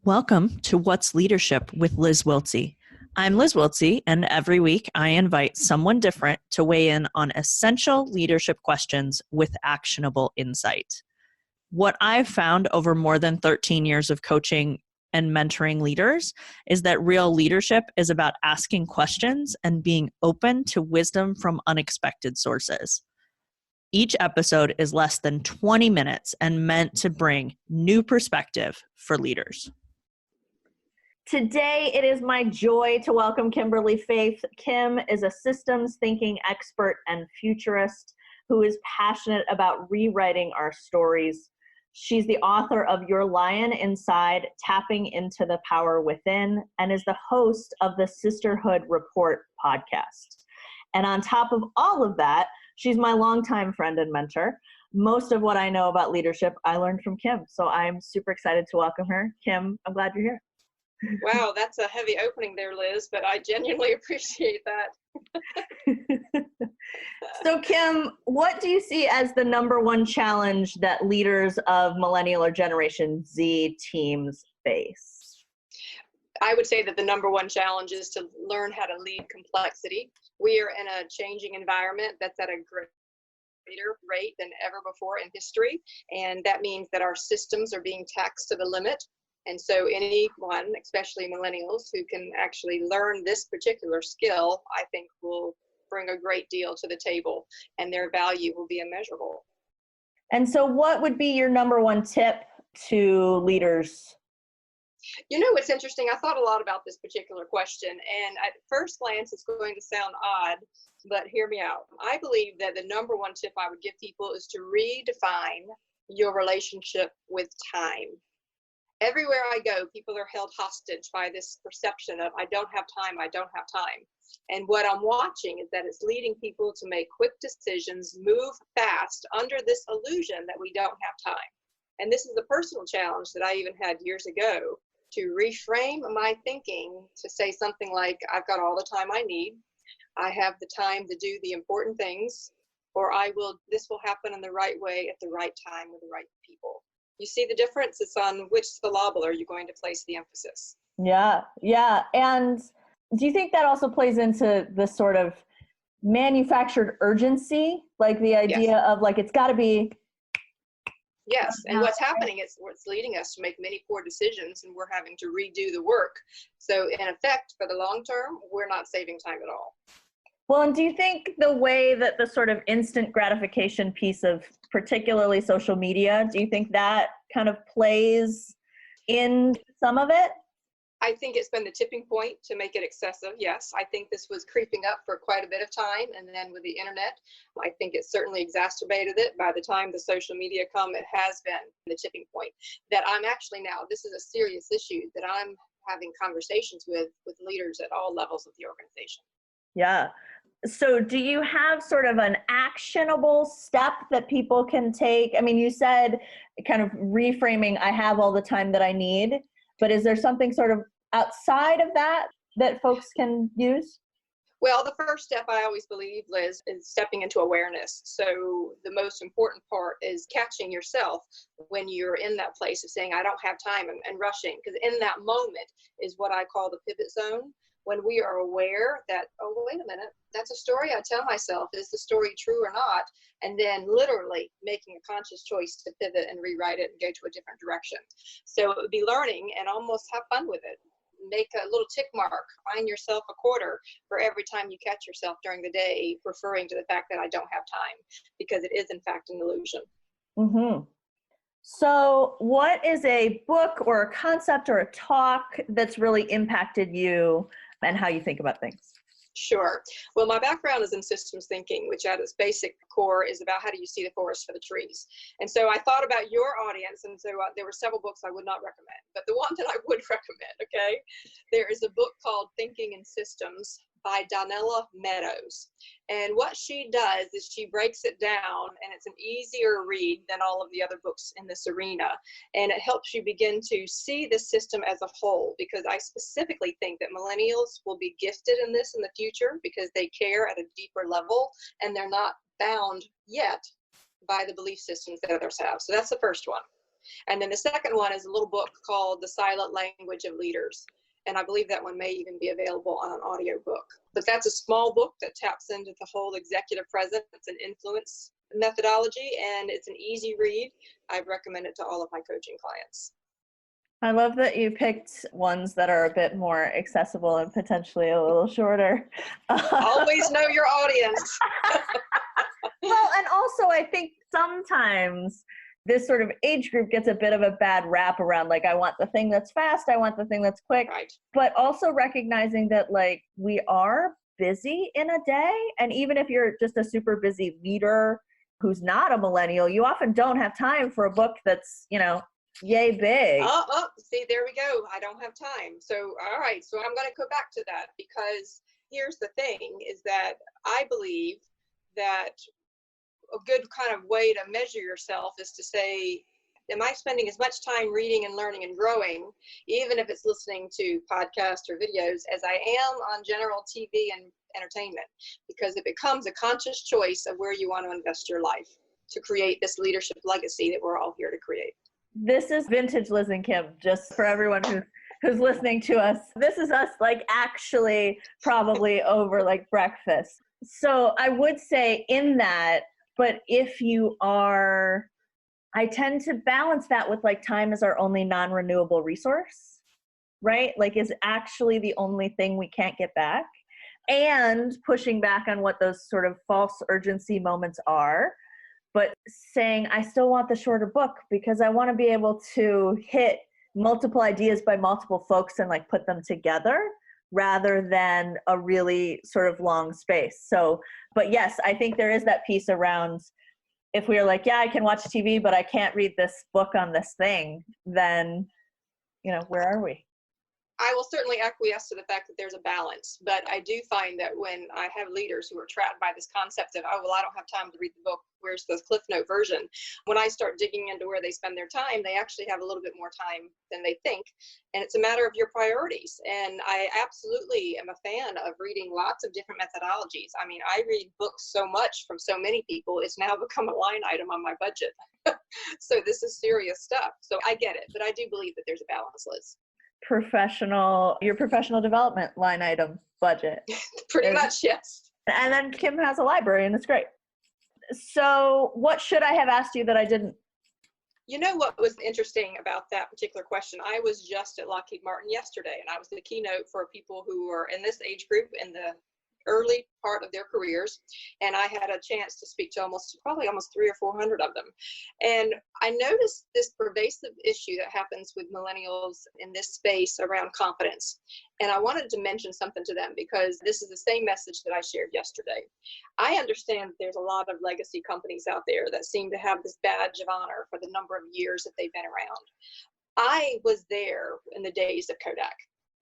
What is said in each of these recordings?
Welcome to What's Leadership with Liz Wiltsey. I'm Liz Wiltsey, and every week I invite someone different to weigh in on essential leadership questions with actionable insight. What I've found over more than 13 years of coaching and mentoring leaders is that real leadership is about asking questions and being open to wisdom from unexpected sources. Each episode is less than 20 minutes and meant to bring new perspective for leaders. Today, it is my joy to welcome Kimberly Faith. Kim is a systems thinking expert and futurist who is passionate about rewriting our stories. She's the author of Your Lion Inside, Tapping into the Power Within, and is the host of the Sisterhood Report podcast. And on top of all of that, she's my longtime friend and mentor. Most of what I know about leadership, I learned from Kim. So I'm super excited to welcome her. Kim, I'm glad you're here. Wow, that's a heavy opening there, Liz, but I genuinely appreciate that. So Kim, what do you see as the number one challenge that leaders of Millennial or Generation Z teams face? I would say that the number one challenge is to learn how to lead complexity. We are in a changing environment that's at a greater rate than ever before in history, and that means that our systems are being taxed to the limit. And so anyone, especially millennials, who can actually learn this particular skill, I think will bring a great deal to the table, and their value will be immeasurable. And so what would be your number one tip to leaders? You know, it's interesting. I thought a lot about this particular question, and at first glance, it's going to sound odd, but hear me out. I believe that the number one tip I would give people is to redefine your relationship with time. Everywhere I go, people are held hostage by this perception of, I don't have time, I don't have time. And what I'm watching is that it's leading people to make quick decisions, move fast under this illusion that we don't have time. And this is a personal challenge that I even had years ago, to reframe my thinking to say something like, I've got all the time I need, I have the time to do the important things, or this will happen in the right way at the right time with the right people. You see the difference? It's on which syllable are you going to place the emphasis. Yeah. And do you think that also plays into the sort of manufactured urgency? Like the idea of like, it's got to be. Yes, and what's happening is what's leading us to make many poor decisions, and we're having to redo the work. So in effect, for the long term, we're not saving time at all. Well, and do you think the way that the sort of instant gratification piece of particularly social media, do you think that kind of plays in some of it? I think it's been the tipping point to make it excessive, yes. I think this was creeping up for quite a bit of time, and then with the internet, I think it certainly exacerbated it. By the time the social media come, it has been the tipping point that I'm actually now, this is a serious issue that I'm having conversations with leaders at all levels of the organization. Yeah. So do you have sort of an actionable step that people can take? I mean, you said kind of reframing, I have all the time that I need, but is there something sort of outside of that folks can use? Well, the first step, I always believe, Liz, is stepping into awareness. So the most important part is catching yourself when you're in that place of saying, I don't have time and rushing, because in that moment is what I call the pivot zone. When we are aware that, oh, wait a minute, that's a story I tell myself. Is the story true or not? And then literally making a conscious choice to pivot and rewrite it and go to a different direction. So it would be learning and almost have fun with it. Make a little tick mark, find yourself a quarter for every time you catch yourself during the day referring to the fact that I don't have time, because it is in fact an illusion. Mm-hmm. So what is a book or a concept or a talk that's really impacted you and how you think about things? Sure. Well, my background is in systems thinking, which at its basic core is about how do you see the forest for the trees. And so I thought about your audience, and so there were several books I would not recommend, but the one that I would recommend, okay, there is a book called Thinking in Systems by Donella Meadows. And what she does is she breaks it down, and it's an easier read than all of the other books in this arena. And it helps you begin to see the system as a whole, because I specifically think that millennials will be gifted in this in the future because they care at a deeper level, and they're not bound yet by the belief systems that others have. So that's the first one. And then the second one is a little book called The Silent Language of Leaders. And I believe that one may even be available on an audiobook. But that's a small book that taps into the whole executive presence and influence methodology, and it's an easy read. I recommend it to all of my coaching clients. I love that you picked ones that are a bit more accessible and potentially a little shorter. Always know your audience. Well, and also I think sometimes this sort of age group gets a bit of a bad rap around, like, I want the thing that's fast, I want the thing that's quick. Right. But also recognizing that, like, we are busy in a day. And even if you're just a super busy leader who's not a millennial, you often don't have time for a book that's, yay big. See, there we go. I don't have time. So, all right. So I'm going to go back to that, because here's the thing is that I believe that a good kind of way to measure yourself is to say, am I spending as much time reading and learning and growing, even if it's listening to podcasts or videos, as I am on general TV and entertainment? Because it becomes a conscious choice of where you want to invest your life to create this leadership legacy that we're all here to create. This is vintage Liz and Kim, just for everyone who's listening to us. This is us, like, actually probably over like breakfast. So I would say in that, but if you are, I tend to balance that with, like, time is our only non-renewable resource, right? Like, is actually the only thing we can't get back, and pushing back on what those sort of false urgency moments are, but saying, I still want the shorter book because I want to be able to hit multiple ideas by multiple folks and, like, put them together rather than a really sort of long space. So, but yes, I think there is that piece around, if we are like, yeah, I can watch TV, but I can't read this book on this thing, then, where are we? I will certainly acquiesce to the fact that there's a balance, but I do find that when I have leaders who are trapped by this concept of, oh, well, I don't have time to read the book, where's the Cliff Note version? When I start digging into where they spend their time, they actually have a little bit more time than they think. And it's a matter of your priorities. And I absolutely am a fan of reading lots of different methodologies. I mean, I read books so much from so many people, it's now become a line item on my budget. So this is serious stuff. So I get it, but I do believe that there's a balance, Liz. Your professional development line item budget. Pretty much, yes. And then Kim has a library, and it's great. So what should I have asked you that I didn't? You know what was interesting about that particular question? I was just at Lockheed Martin yesterday, and I was the keynote for people who are in this age group in the early part of their careers, and I had a chance to speak to probably almost 300 or 400 of them. And I noticed this pervasive issue that happens with millennials in this space around confidence. And I wanted to mention something to them, because this is the same message that I shared yesterday. I understand that there's a lot of legacy companies out there that seem to have this badge of honor for the number of years that they've been around. I was there in the days of Kodak.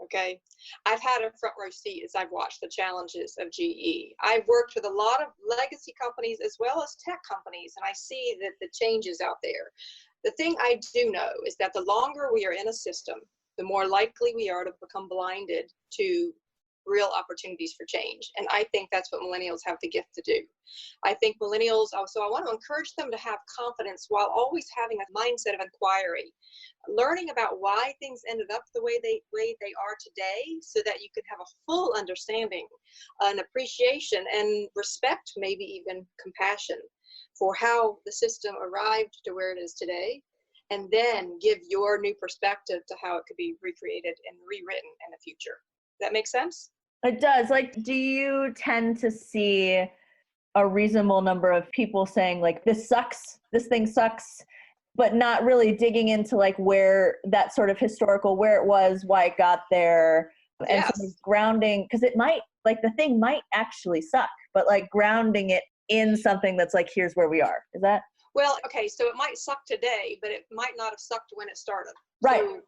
Okay. I've had a front row seat as I've watched the challenges of GE. I've worked with a lot of legacy companies as well as tech companies, and I see that the changes out there. The thing I do know is that the longer we are in a system, the more likely we are to become blinded to real opportunities for change. And I think that's what millennials have the gift to do. I think millennials also, I want to encourage them to have confidence while always having a mindset of inquiry, learning about why things ended up the way they are today, so that you can have a full understanding, an appreciation, and respect, maybe even compassion for how the system arrived to where it is today, and then give your new perspective to how it could be recreated and rewritten in the future. That make sense? It does. Like, do you tend to see a reasonable number of people saying, like, this sucks, this thing sucks, but not really digging into, like, where that sort of historical, where it was, why it got there, and Yes. sort of grounding, because it might, like, the thing might actually suck, but, like, grounding it in something that's like, here's where we are. Is that? Well, okay, so it might suck today, but it might not have sucked when it started. Right.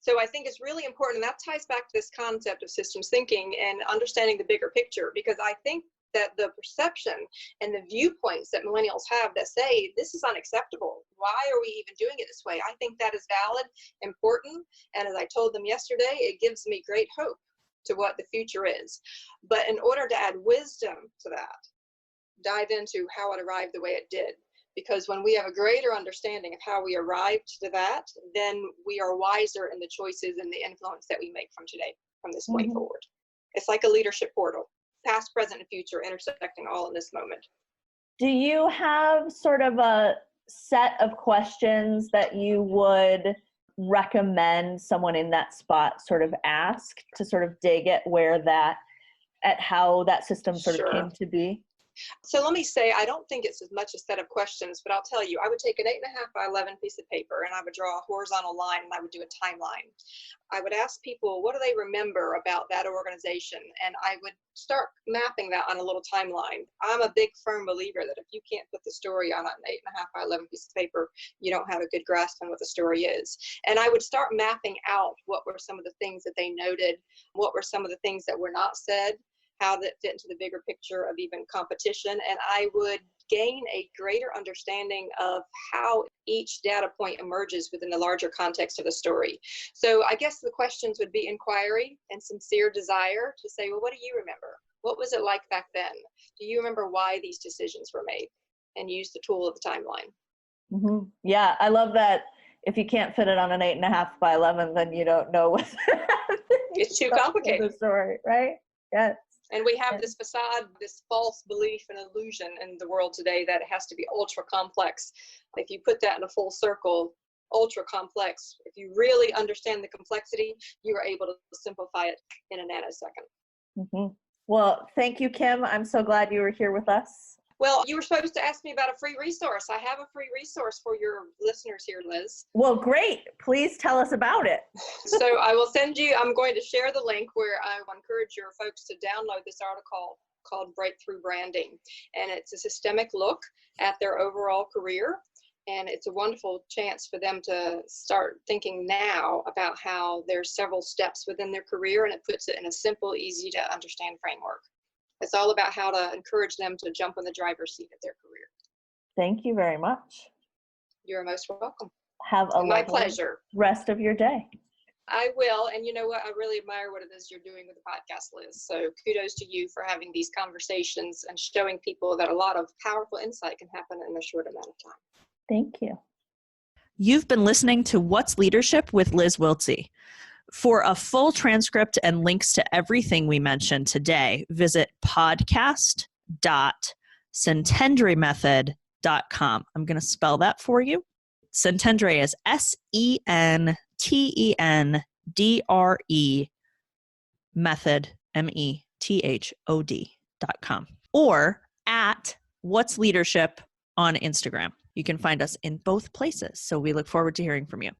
So I think it's really important, and that ties back to this concept of systems thinking and understanding the bigger picture, because I think that the perception and the viewpoints that millennials have that say this is unacceptable, why are we even doing it this way? I think that is valid, important, and as I told them yesterday, it gives me great hope to what the future is. But in order to add wisdom to that, dive into how it arrived the way it did. Because when we have a greater understanding of how we arrived to that, then we are wiser in the choices and the influence that we make from today, from this point forward. It's like a leadership portal, past, present, and future intersecting all in this moment. Do you have sort of a set of questions that you would recommend someone in that spot sort of ask to sort of dig at how that system sort of came to be? So let me say, I don't think it's as much a set of questions, but I'll tell you, I would take an 8.5 by 11 piece of paper and I would draw a horizontal line and I would do a timeline. I would ask people, what do they remember about that organization? And I would start mapping that on a little timeline. I'm a big firm believer that if you can't put the story on an 8.5 by 11 piece of paper, you don't have a good grasp on what the story is. And I would start mapping out what were some of the things that they noted, what were some of the things that were not said, how that fit into the bigger picture of even competition. And I would gain a greater understanding of how each data point emerges within the larger context of the story. So I guess the questions would be inquiry and sincere desire to say, well, what do you remember? What was it like back then? Do you remember why these decisions were made? And use the tool of the timeline. Yeah, I love that. If you can't fit it on an 8.5 by 11, then you don't know what it's too complicated. The story, right? Yes. And we have this facade, this false belief and illusion in the world today that it has to be ultra complex. If you put that in a full circle, ultra complex, if you really understand the complexity, you are able to simplify it in a nanosecond. Well, thank you, Kim. I'm so glad you were here with us. Well, you were supposed to ask me about a free resource. I have a free resource for your listeners here, Liz. Well, great. Please tell us about it. So I will send you, I'm going to share the link where I will encourage your folks to download this article called Breakthrough Branding. And it's a systemic look at their overall career. And it's a wonderful chance for them to start thinking now about how there's several steps within their career, and it puts it in a simple, easy to understand framework. It's all about how to encourage them to jump in the driver's seat of their career. Thank you very much. You're most welcome. Have a my pleasure. Rest of your day. I will. And you know what? I really admire what it is you're doing with the podcast, Liz. So kudos to you for having these conversations and showing people that a lot of powerful insight can happen in a short amount of time. Thank you. You've been listening to What's Leadership with Liz Wiltsey. For a full transcript and links to everything we mentioned today, visit podcast.centendraymethod.com. I'm going to spell that for you. Centendre is SENTENDRE method, METHOD.com, or at What's Leadership on Instagram. You can find us in both places. So we look forward to hearing from you.